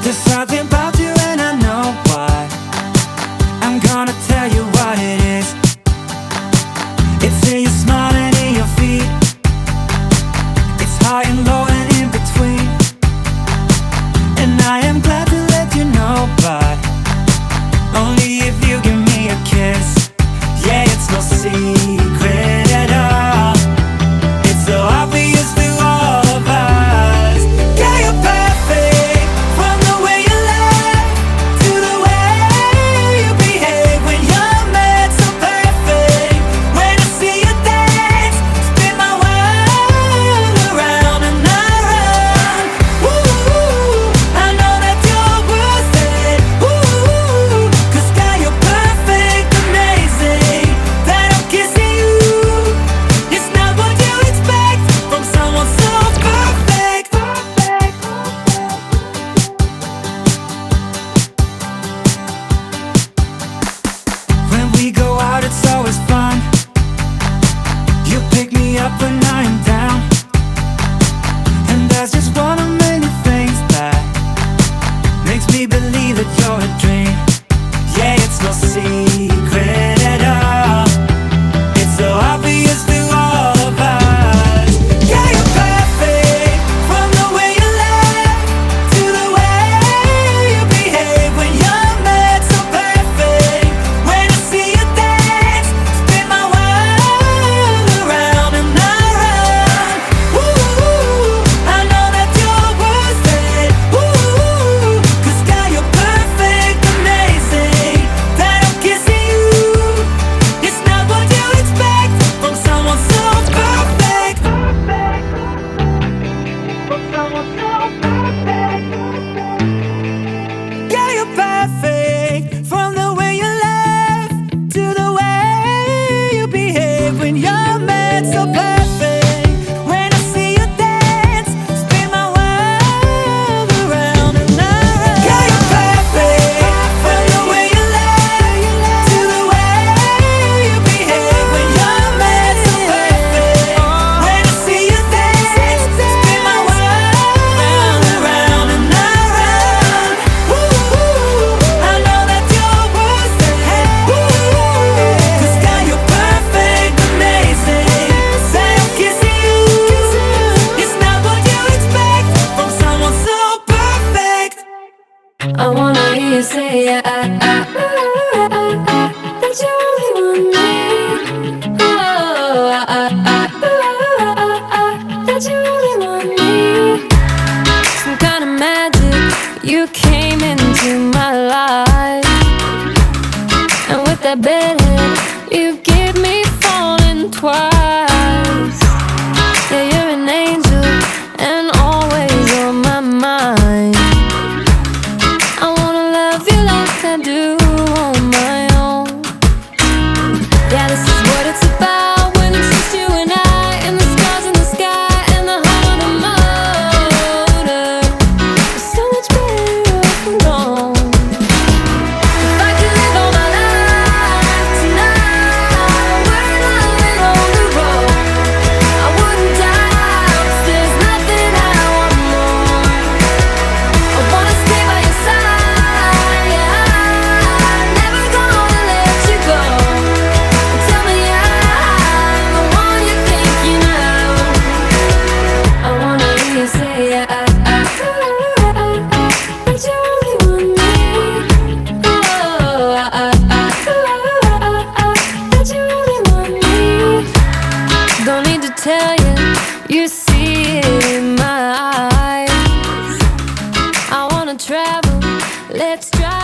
There's something about you and I know why. I'm gonna tell you what it is. It's in your smile and in your feet. It's high and low and in between. And I am glad to let you know, but only if you give me a kiss. Yeah, it's no secret at all. It's so obvious to all of us. Yeah, you're perfect, from the way you laugh to the way you behave when you're mad. So perfect. When I see you dance, spin my world around and around. Ooh, I know that you're worth it. Ooh, 'cause girl, you're perfect, amazing. That I'm kissing you, it's not what you expect from someone so perfect. When we go out, it's always fun. You pick me up when I am down, and that's just one of many things that makes me believe that you're a dream. Yeah, it's no secret at all. It's so obvious to all of us. Yeah, you're perfect, from the way you laugh to the way you behave when you're mad. So perfect. When I see you dance, spin my world around and around. Ooh, I know that you're worth it. Ooh, 'cause girl, you're perfect, amazing. That I'm kissing you, it's not what you expect from someone so perfect. From someone so perfect. Yeah, you're perfect, from the way you laugh to the way you behave when you're mad. So perfect. When I see you dance, spin my world around and around. Yeah, you're perfect, from the way you laugh to the way you behave when you're mad. So perfect. When I see you dance, spin my world around and around. Ooh, I know that you're worth it. Ooh, 'cause girl, you're perfect, amazing. Say I'm kissing you, it's not what you expect from someone so perfect. I wanna hear you say that you only want me. Oh, that you only want me. Some kind of magic, you came into my life, and with that bedhead, you give me falling twice. Yeah, you're an angel and always on my mind. I wanna love you like I do on my own. Yeah, this is what it's about when it's just you and I, and the stars in the sky and the hum of the motor. It's so much better off alone. If I could live all my life tonight, we're loving on the road, I wouldn't die, 'cause there's nothing I want more. I wanna stay by your side, yeah, I'm never gonna let you go. Tell me I'm the one you're thinking of. I wanna hear you say that you only want me. Oh, that you only want me. Don't need to tell you, you see it in my eyes. I wanna travel, let's drive.